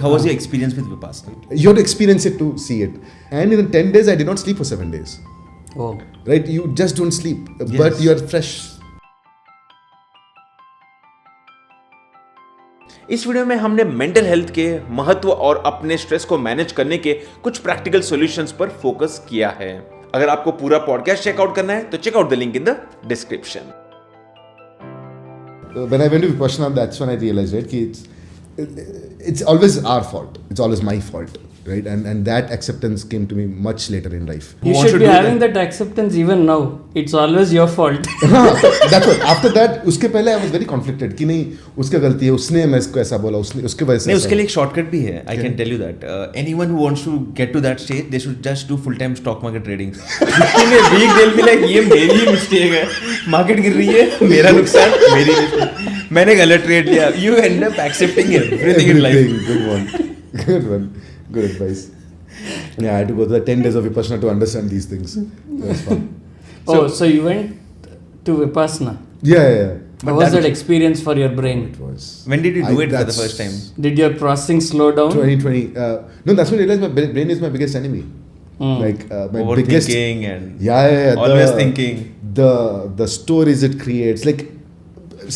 How was your experience with Vipassana? You have to experience it to see it. And in 10 days, I did not sleep for 7 days. Oh. Right? You just don't sleep, Yes. but you are fresh. इस video में हमने mental health के महत्व और अपने stress को manage करने के कुछ प्रैक्टिकल सॉल्यूशंस पर फोकस किया है। अगर आपको पूरा पॉडकास्ट चेकआउट करना है तो check out the link in the description. When I went to Vipassana, that's when I realized, right, it's always our fault. It's always my fault, right? And that acceptance came to me much later in life. You should be having that acceptance even now. It's always your fault. That's what. After that, उसके पहले I was very conflicted कि नहीं उसका गलती है, उसने मैं इसको ऐसा बोला, उसने उसके वजह से नहीं, उसके लिए एक शॉर्टकट भी है। I can tell you that anyone who wants to get to that stage, they should just do full time stock market trading. Week they'll be like ये मेरी मिस्टेक है, मार्केट गिर रही है, मेरा नुकसान, मेरी मिस्टेक, मैंने गलत ट्रेड लिया। You end up accepting everything in life. Good one. Good advice. Yeah, I had to go to the 10 days of Vipassana to understand these things. It was fun. So you went to Vipassana. Yeah. How was that experience for your brain? It was. When did you do it for the first time? Did your processing slow down? 2020. No, that's when I realized my brain is my biggest enemy. Like my biggest. Overthinking and Yeah. always thinking. The stories it creates. Like,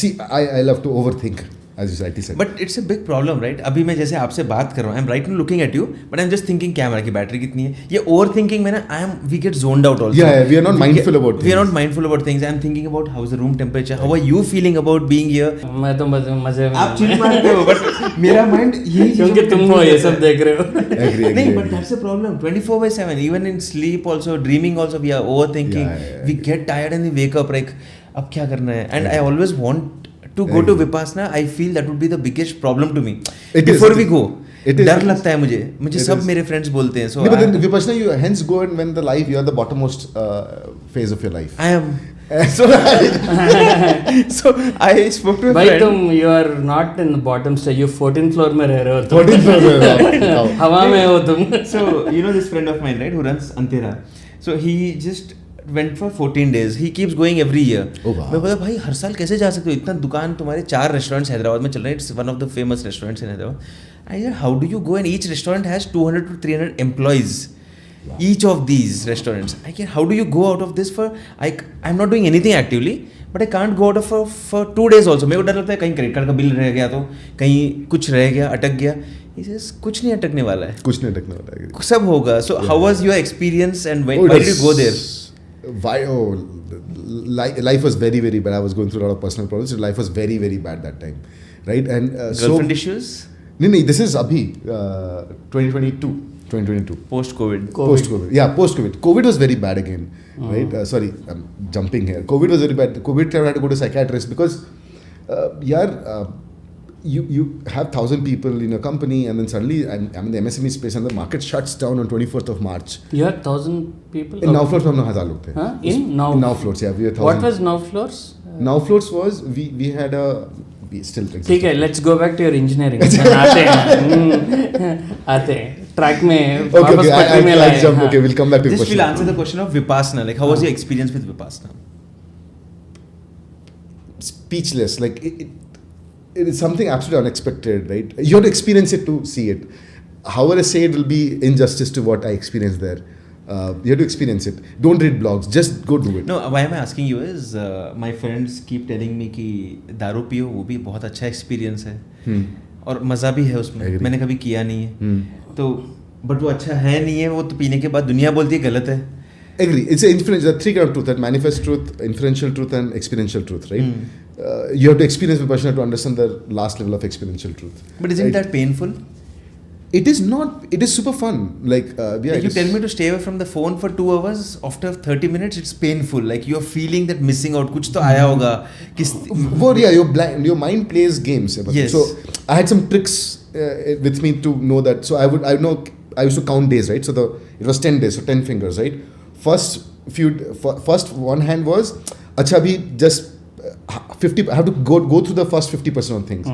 see, I love to overthink. As you rightly said. But it's a big problem, right? अभी मैं जैसे आपसे बात कर रहा हूँ, I'm right now looking at you, but I'm just thinking camera की battery कितनी है? ये overthinking में ना, we get zoned out also. Yeah, we are not mindful about things. We are not mindful about things. I'm thinking about how's the room temperature, how are you feeling about being here? मैं तो मजे में। आप chill मारते हो, but मेरा mind यही क्योंकि तुम वो ये सब देख रहे हो। Agree. नहीं, but that's a problem. 24/7, even in sleep also, dreaming also, we are overthinking. Yeah. We get tired and we wake up like, अब क्या करना है? And I always want to go to Vipassana. I feel that would be the biggest problem to me. Before we go, डर लगता है मुझे सब मेरे friends बोलते हैं. So but then Vipassana, you hence go and when the life, you are the bottommost phase of your life. I am. So I spoke to a भाई friend. you are not in the bottom stage. You 14th floor में रह रहे हो तुम। 14th floor. हवा में हो तुम। So you know this friend of mine, right, who runs Antera. So he just went for 14 days. He keeps going every year. Oh, wow. मैं बोला भाई हर साल कैसे जा सकते हो? इतना दुकान तुम्हारे 4 रेस्टोरेंट्स हैदराबाद में चल रहे हैं. It's one of the famous restaurants in Hyderabad. I said, how do you go? And each restaurant has 200 to 300 employees. Wow. Each of these restaurants. I can. How do you go out of this for? I'm not doing anything actively, but I can't go out of for 2 days also. मेरे को डर लगता है कहीं credit card का bill रह गया तो कहीं कुछ रह गया, अटक गया. He says कुछ नहीं अटकने वाला है. कुछ नहीं अटकने वाला है. सब होगा. So how was your experience and why did you go there? Life was very, very bad. I was going through a lot of personal problems. So life was very, very bad that time, right? And girlfriend issues? No, this is abhi 2022. Post-COVID. Yeah, post-COVID. COVID was very bad again, right? Sorry, I'm jumping here. COVID was very bad. COVID, I had to go to psychiatrist because, you have 1,000 people in a company and then suddenly I'm in the MSME space and the market shuts down on 24th of March. You had 1,000 people? In Now Floors, हम 1,000 लोग थे. In Now? In Now Floors, yeah. We were 1,000. What was Now Floors? Now Floors was, we had a, we still exist. ठीक है, let's go back to your engineering. आते हैं. Track में वापस पटरी में लाए. Okay, we'll come back to Just question. we'll answer the question of Vipassana. Like, how was your experience with Vipassana? Speechless. Like, it is something absolutely unexpected, right? You have to experience it to see it. However I say it will be injustice to what I experienced there. You have to experience it. Don't read blogs. Just go do it. No, why am I asking you is my friends keep telling me कि दारू पियो वो भी बहुत अच्छा experience है और मज़ा भी है उसमें. मैंने कभी किया नहीं है तो बट वो अच्छा है नहीं है वो तो पीने के बाद दुनिया बोलती है गलत है. Agree. It's an inferential. There are 3 kinds of truth: that manifest truth, inferential truth, and experiential truth. Right? You have to experience Vipassana to understand the last level of experiential truth. But isn't that painful? It is not. It is super fun. Like you tell me to stay away from the phone for 2 hours. After 30 minutes, it's painful. Like you're feeling that missing out. कुछ तो आया होगा. You're blind. Your mind plays games. Yes. So I had some tricks with me to know that. So I used to count days, right? So it was 10 days, so 10 fingers, right? First one hand was, अच्छा भी just 50. I have to go through the first 50% of things.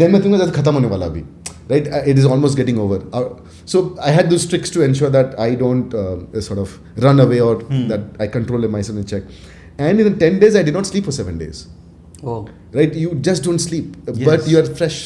Then मैं think that खत्म होने वाला भी, right? It is almost getting over. So I had those tricks to ensure that I don't sort of run away or that I control myself and check. And in 10 days, I did not sleep for 7 days. Oh. Right? You just don't sleep, Yes. but you are fresh.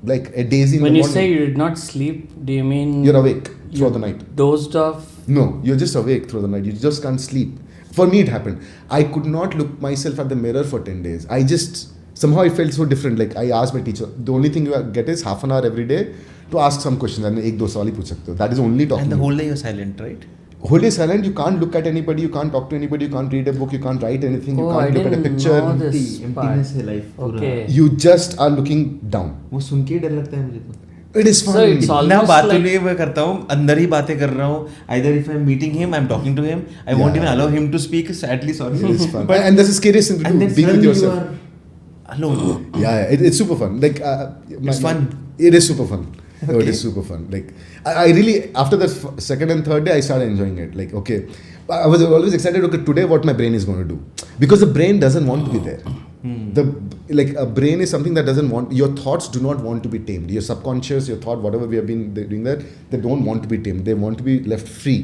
like a daisy in When the you morning. say you did not sleep, do you mean You're awake throughout the night. dozed off? No, you're just awake through the night. You just can't sleep. For me, it happened. I could not look myself at the mirror for 10 days. I just, somehow I felt so different. Like I asked my teacher, the only thing you get is half an hour every day to ask some questions. And ek do sawal hi puch sakte ho. That is only talking. And the to me. whole day you're silent, right? Whole day silent, you can't look at anybody, you can't talk to anybody, you can't read a book, you can't write anything, you Oh, can't I look at a didn't picture. know this Emptiness part. है life पूरा. Okay. You just are looking down. वो सुन के ही डर लगता है मुझे तो. It is fun. So it's all- ना Almost बात तो like- नहीं मैं करता हूँ, अंदर ही बातें कर रहा हूँ. Either if I'm meeting him, I'm talking to him. I won't even allow him to speak. Sadly, sorry. It is fun. and that's the scariest thing to And do, then being with suddenly you yourself. are alone. Yeah, it's super fun. Like It's fun. It is super fun. Oh, it Okay. is super fun. Like I really, after the second and third day, I started enjoying it. Like okay, I was always excited. Okay, today what my brain is going to do, because the brain doesn't want to be there. The like a brain is something that doesn't want. Your thoughts do not want to be tamed. Your subconscious, your thought, whatever we have been doing that, they don't want to be tamed. They want to be left free.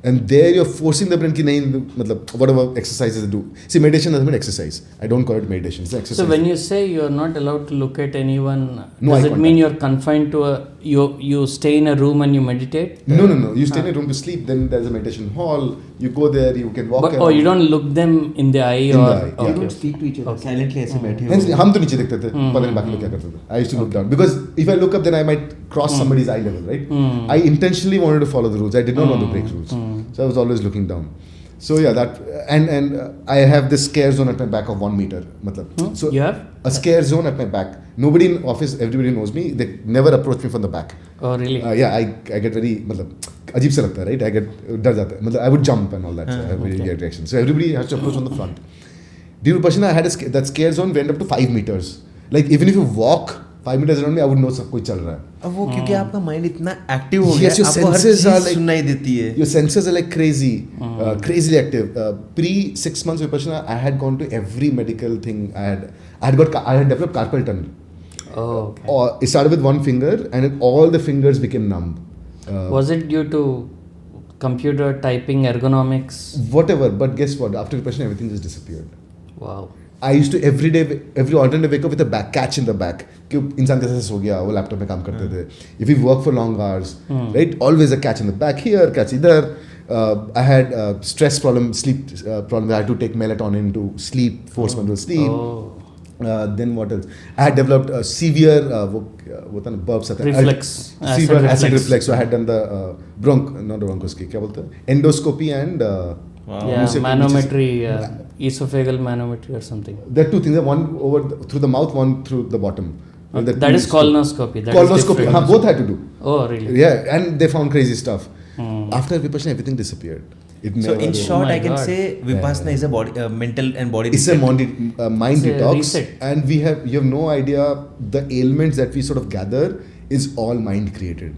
And there you're forcing the brain ki nahi, matlab, whatever exercises they do. See, meditation doesn't mean exercise. I don't call it meditation. It's exercise. So when you say you're not allowed to look at anyone, No does eye it mean contact. you're confined to a you stay in a room and you meditate? No. You stay in a room to sleep. Then there's a meditation hall. You go there. You can walk. But around. you don't look them in the eye In or the eye, yeah. You okay. don't speak to each other. Okay. Silently ऐसे बैठे हो. Hence, हम तो नीचे देखते थे. पता नहीं बाकी लोग क्या करते थे. I used to look down because if I look up, then I might cross somebody's eye level, right? I intentionally wanted to follow the rules. I did not want to break rules, so I was always looking down. So yeah, that and I have this scare zone at my back of 1 meter. Matlab. So You have? a scare zone at my back. Nobody in office, everybody knows me. They never approach me from the back. Oh really? Yeah, I get very मतलब अजीब सा लगता है, right? I get डर जाता है. मतलब I would jump and all that. So I have very get reaction. So everybody has to approach on the front. During Vipassana, I had that scare zone went up to 5 meters. Like even if you walk 5 meters around me, I would know सब कुछ चल रहा है. अब वो क्योंकि आपका mind इतना एक्टिव हो गया Yes, your आपको हर senses चीज are like- सुनाई देती है. Your senses are like crazy, crazily active. Pre 6 months Vipassana, I had gone to every medical thing. I had developed carpal tunnel. Oh okay. Or it started with one finger, and then all the fingers became numb. Was it due to computer typing ergonomics? Whatever, but guess what? After Vipassana, everything just disappeared. Wow. I used to every alternate day wake up with a back catch in the back. कि इंसान कैसे सो गया वो laptop में काम करते थे. If you work for long hours, right? Always a catch in the back here, catch इधर. I had stress problem, sleep problem. I had to take melatonin to sleep, force myself to sleep. Oh. Then what else? I had developed a severe वो था ना burps आता है. Reflex. Severe Acid acid reflex. reflex. So I had done the not bronchoscopy. क्या बोलते हैं? Endoscopy and Yeah, manometry, esophageal manometry or something. there are two things. One through the mouth, one through the bottom. And the That two is colonoscopy. That is colonoscopy. different. Both had to do. Oh really? Yeah, and they found crazy stuff. After Vipassana, everything disappeared. It So never. in short, my I can God. say Vipassana is a body, mental and body. It's a reset. mind It's a detox, reset. and you have no idea the ailments that we sort of gather is all mind created.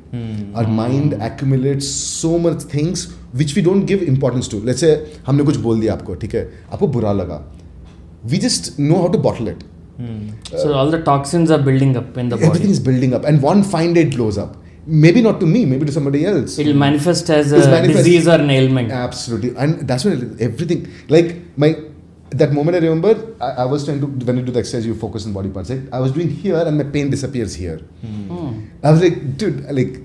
Our mind accumulates so much things which we don't give importance to. Let's say हमने कुछ बोल दिया आपको, ठीक है, आपको बुरा लगा. We just know how to bottle it. So all the toxins are building up in the body. Everything is building up, and one fine day it blows up. Maybe not to me, maybe to somebody else. It will manifest as It's a manifest- disease or an ailment. Absolutely, and that's when everything like that moment I remember I was trying to, when you do the exercise you focus on body parts, right? I was doing here and my pain disappears here. I was like, dude, like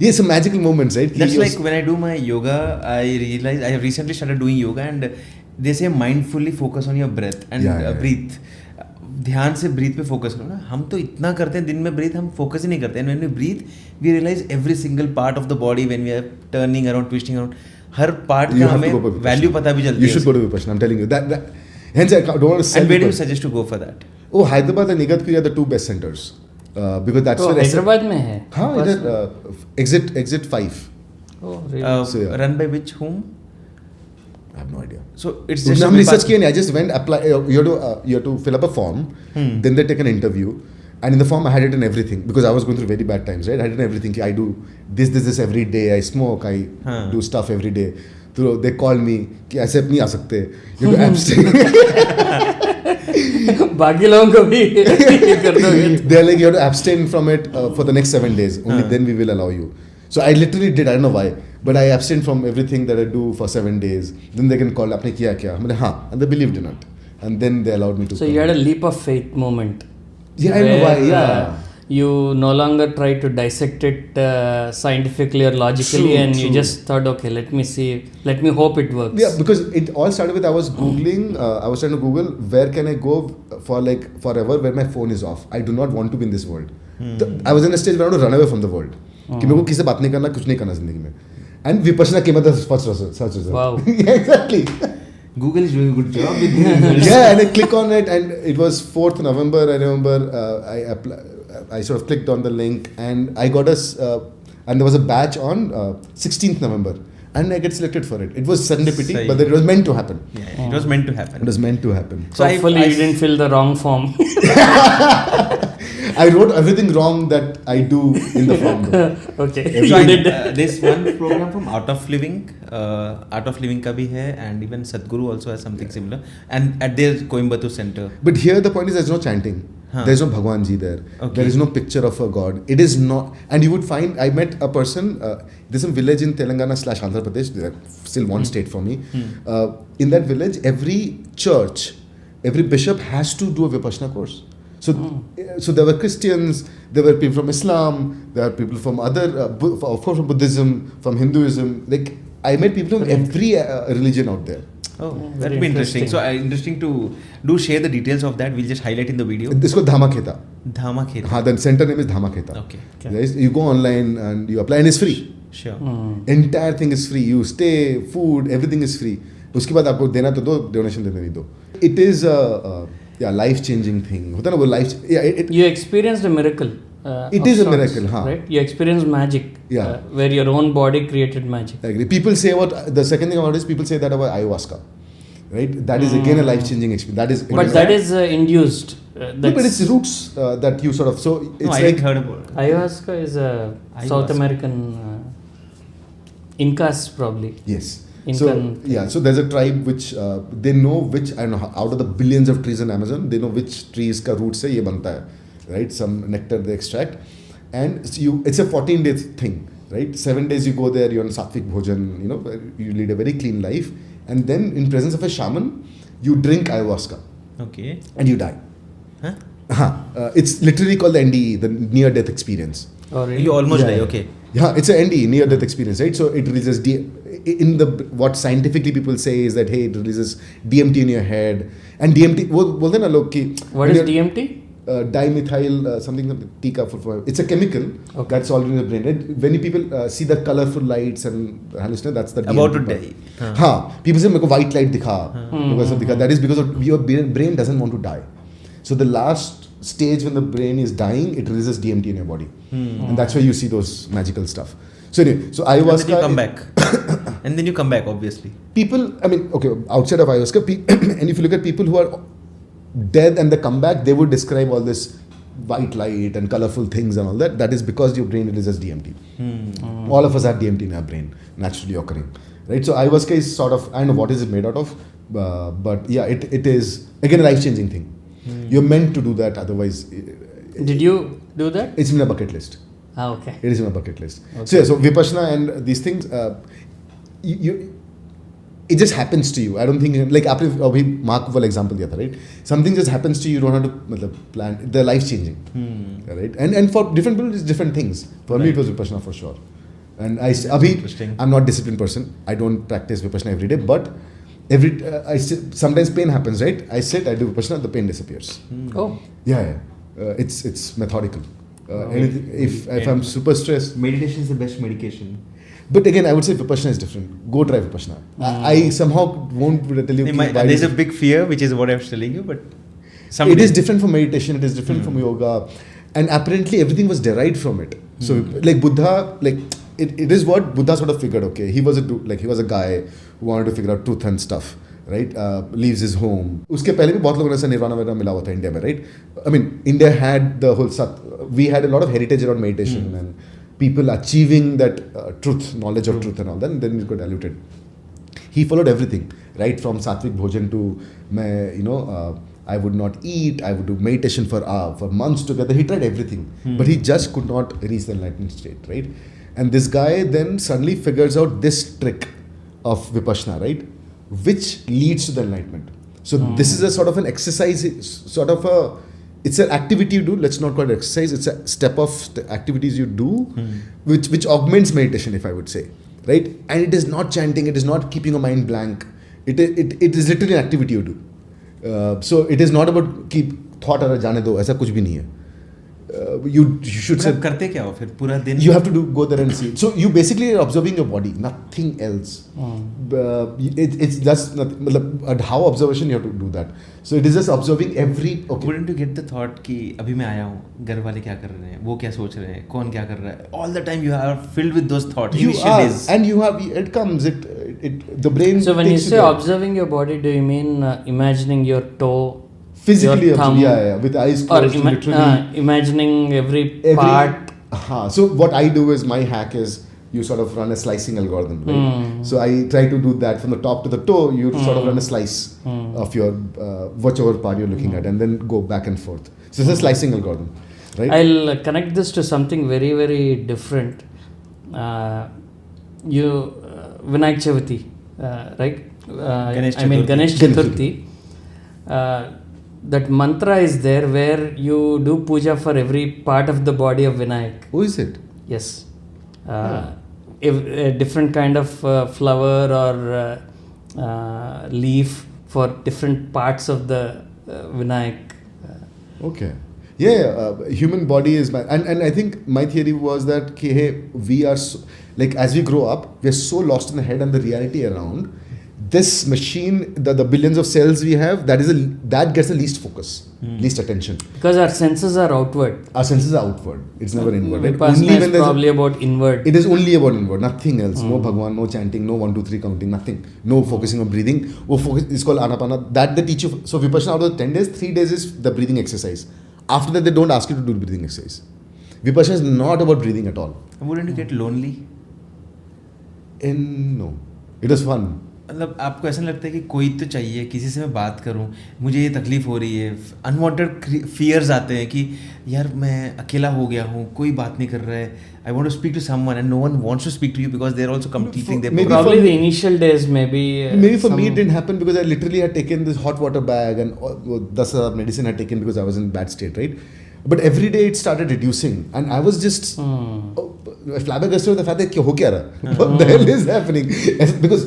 it's a magical moment, right? That's like when I do my yoga, I realize I have recently started doing yoga and they say mindfully focus on your breath and breathe. ध्यान से breathe पे focus करो ना. हम तो इतना करते हैं दिन में ब्रीथ हम फोकस ही नहीं करते. And when we breathe we realize every single part of the body when we are turning around twisting around हर पार्ट का हमें वैल्यू पता भी चलती है. You should go to Vipassana, I'm telling you that hence I don't want to sell And where do you Vipassana. suggest to go for that? Oh, Hyderabad and Igatpuri are the two best centers because that's तो where Hyderabad में है. हाँ इधर exit 5. Oh really? So, yeah. Run by which whom? I have no idea. So it's just हमने research किया नहीं. I just went apply. You have to fill up a form. Then they take an interview. And in the form I had it in everything because I was going through very bad times, right? I had it in everything. I do this every day. I smoke. I do stuff every day. So they call me कि ऐसे नहीं आ सकते. You have to abstain. बाकी लोगों को भी कर दोगे. They're like you have to abstain from it for the next 7 days. Only then we will allow you. So I literally did. I don't know why, but I abstained from everything that I do for 7 days. Then they can call. आपने किया क्या? मैंने हाँ. And they believed in it. And then they allowed me to. So you had a leap of faith moment. Yeah, I don't know why. Yeah. you no longer try to dissect it scientifically or logically, and you just thought, okay, let me hope it works. Yeah, because it all started with I was Googling, I was trying to Google where can I go for like forever where my phone is off. I do not want to be in this world. I was in a stage where I want to run away from the world. कि मेरे को किसी से बात नहीं करना, कुछ नहीं करना जिंदगी में. And Vipassana came at the first search result. Wow. Yeah, exactly. Google is doing a good job with the results. Yeah, and I click on it, and it was 4th November. I remember I sort of clicked on the link, and I got and there was a batch on 16th November, and I get selected for it. It was serendipity, but it was meant to happen. Yeah, it was meant to happen. It was meant to happen. So hopefully you didn't fill the wrong form. I wrote everything wrong that I do in the form. Okay. So You did. there's one program from Art of Living. Art of Living ka bhi hai, and even Sadhguru also has something similar. And at their Coimbatore center. But here the point is there's no chanting. There's no Bhagwan Ji there. Okay. There is no picture of a god. It is not. And you would find, I met a person, there's some village in Telangana / Andhra Pradesh, still one state for me. In that village, every church, every bishop has to do a Vipassana course. So there were Christians, there were people from Islam, there are people from other, of course from Buddhism, from Hinduism. Like I met people from every religion out there. Oh, that would be interesting. So interesting to do share the details of that. We'll just highlight in the video. This is called Dhamma Kheta. Dhamma Kheta. हाँ, the center name is Dhamma Kheta. Okay. Guys, you go online and you apply and it's free. Sure. Entire thing is free. You stay, food, everything is free. उसके बाद आपको देना तो दो, donation देना नहीं दो. It is a life changing thing. होता है ना वो life. You experienced a miracle. It is a miracle, हाँ. Right? You experienced magic. Yeah. Where your own body created magic. I agree. People say the second thing about it is people say that about ayahuasca. Right? That is again a life changing experience. That is induced. No, but it's roots that you sort of. So it's I like. heard about it. Ayahuasca is a South American Incas probably. Yes. Incan So there's a tribe which they know which, I don't know, out of the billions of trees in Amazon, they know which trees ka root se ye banta hai, right? Some nectar they extract, and it's a 14-day thing, right? 7 days you go there, you're on sattvic bhojan, you lead a very clean life, and then in presence of a shaman, you drink ayahuasca. Okay. And you die. Huh? It's literally called the NDE, the near-death experience. Oh, really? You almost die. Okay. Yeah, it's an NDE, near-death experience, right? So it releases what scientifically people say is that, hey, it releases DMT in your head. And DMT, बोलते हैं ना लोग कि What is DMT? Dimethyl something tika for it's a chemical that's already in the brain. When people see the colorful lights and hallucinate, that's the DMT About to part. die. हाँ, people say मेरे को white light दिखा. That is because your brain doesn't want to die. So the last stage when the brain is dying, it releases DMT in your body, and that's why you see those magical stuff. So anyway, so ayahuasca. And then you come back. And then you come back, obviously. People, I mean, okay, outside of ayahuasca, and if you look at people who are dead and they come back, they would describe all this white light and colorful things and all that. That is because your brain releases DMT. All of us have DMT in our brain, naturally occurring, right? So ayahuasca is sort of, I don't know what is it made out of, but yeah, it is again a life-changing thing. You're meant to do that, otherwise. Did you do that? It's in my bucket list. Okay. It is in my bucket list. Okay. So Vipassana and these things, it just happens to you. I don't think, like आपने Mark वाला example दिया था, right? Something just happens to you. You don't have to plan. They're life changing, right? And for different people, it's different things. For me, it was Vipassana for sure. And I'm not a disciplined person. I don't practice Vipassana every day, but sometimes pain happens, right? I sit, I do Vipassana, the pain disappears. Oh. Yeah. It's methodical. If I'm super stressed, Meditation is the best medication. but again, I would say Vipassana is different. Go try Vipassana. I somehow won't tell you. There's a big fear, which is what I was telling you, but it is different from meditation. It is different from yoga, and apparently everything was derived from it. So like Buddha, like it is what Buddha sort of figured. Okay, he was a guy who wanted to figure out truth and stuff. Right, leaves his home. उसके पहले भी बहुत लोगों ने ऐसा निर्वाणा वगैरह मिला हुआ था इंडिया में, right? I mean, India had the whole we had a lot of heritage around meditation and people achieving that knowledge of truth and all that, and then it got diluted. He followed everything, right? From sattvic bhojan to, I would not eat, I would do meditation for months together. He tried everything, but he just could not reach the enlightened state, right? And this guy then suddenly figures out this trick of Vipassana, right? Which leads to the enlightenment. So this is a sort of an exercise, sort of a it's an activity you do. Let's not call it exercise. It's a step of activities you do, which augments meditation, if I would say, right? And it is not chanting. It is not keeping your mind blank. It is literally an activity you do. So it is not about keep thought अगर जाने दो, ऐसा कुछ भी नहीं है. You should say. करते क्या हो फिर पूरा दिन? You have to go there and see it. So you basically are observing your body, nothing else. It's just nothing. How observation you have to do that. So it is just observing every. Okay. Wouldn't you get the thought कि अभी मैं आया हूँ, घर वाले क्या कर रहे हैं, वो क्या सोच रहे हैं, कौन क्या कर रहा है? All the time you are filled with those thoughts. You are, and you have. It comes. The brain. So when you say observing your body, do you mean imagining your toe? Physically, your thumb, yeah, with eyes closed, literally. Imagining every part. So what I do is, my hack is, you sort of run a slicing algorithm, right? So I try to do that from the top to the toe. You sort of run a slice of your whichever part you're looking at, and then go back and forth. So it's a slicing algorithm, right? I'll connect this to something very, very different. Vinayak Chavati, right? Ganesh Chaturthi. That mantra is there where you do puja for every part of the body of Vinayak. Who is it? Yes. A different kind of flower or leaf for different parts of the Vinayak. Okay. Yeah, human body is and I think my theory was that hey, we are so, like as we grow up, we are so lost in the head and the reality around. This machine, the billions of cells we have, that gets the least focus, least attention. Because our senses are outward. Our senses are outward. It's never inward. Vipassana is probably about inward. It is only about inward, nothing else. No Bhagwan, no chanting, no 1, 2, 3 counting, nothing. No focusing on breathing. It's called Anapana. That they teach you. So Vipassana out of 10 days, 3 days is the breathing exercise. After that, they don't ask you to do breathing exercise. Vipassana is not about breathing at all. Wouldn't you get lonely? No. It was fun. मतलब आपको ऐसा लगता है कि कोई तो चाहिए, किसी से मैं बात करूं, मुझे ये तकलीफ हो रही है, अनवांटेड फियर्स आते हैं कि यार मैं अकेला हो गया हूँ, कोई बात नहीं कर रहा है, I want to speak to someone and no one wants to speak to you because they are also completing their probably the initial days maybe for me it didn't happen because I literally had taken this hot water bag and that's medicine I had taken because I was in bad state, right? But every day it started reducing and I was just flabbergasted with the fact that हो क्या रहा, what the hell is happening? Because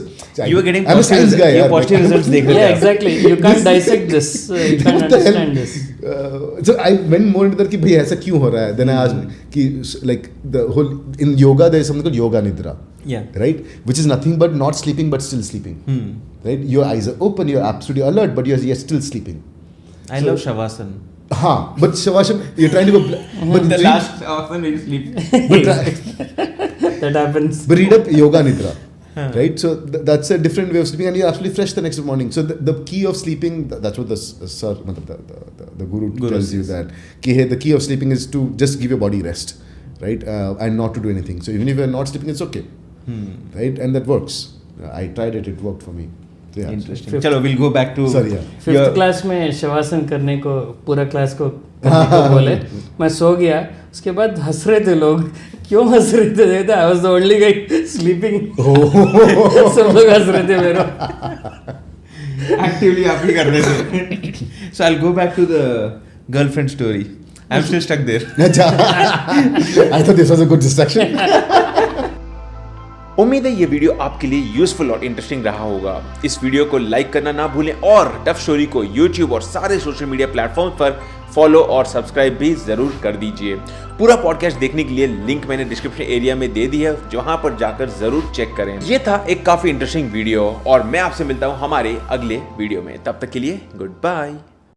you were getting I'm a science guy, positive results देख रहे yeah, exactly. You can't dissect this. You can't understand this. So I went more into that कि भाई ऐसा क्यों हो रहा है? Then I asked कि like the whole in yoga there is something called yoga nidra. Yeah. Right? Which is nothing but not sleeping but still sleeping. Right? Your eyes are open, you're absolutely alert, but you're still sleeping. I love Shavasana. But Shavasana, you're trying to go. But the last Shavasana you sleep. That happens. But read up yoga nidra. Right? So that's a different way of sleeping and you're absolutely fresh the next morning. So the key of sleeping, that's what the guru tells you that the key of sleeping is to just give your body rest, right? And not to do anything. So even if you're not sleeping, it's okay. Right? And that works. I tried it, it worked for me. So yeah. Interesting. Chalo, we'll go back to... Sorry, yeah. 5th class में शवासन करने को पूरा class को करने को बोले, मैं सो गया, उसके बाद हंस रहे थे लोग, क्यों हंस रहे थे? I was the only guy sleeping. सब लोग हंस रहे थे मेरा. Actively आप ही कर रहे थे. So I'll go back to the girlfriend story. I'm still stuck there. I thought this was a good distraction. उम्मीद है ये वीडियो आपके लिए यूजफुल और इंटरेस्टिंग रहा होगा. इस वीडियो को लाइक करना ना भूलें और टफ स्टोरी को यूट्यूब और सारे सोशल मीडिया प्लेटफॉर्म पर फॉलो और सब्सक्राइब भी जरूर कर दीजिए. पूरा पॉडकास्ट देखने के लिए लिंक मैंने डिस्क्रिप्शन एरिया में दे दी है, जहां पर जाकर जरूर चेक करें. ये था एक काफी इंटरेस्टिंग वीडियो और मैं आपसे मिलता हूं हमारे अगले वीडियो में. तब तक के लिए गुड बाय.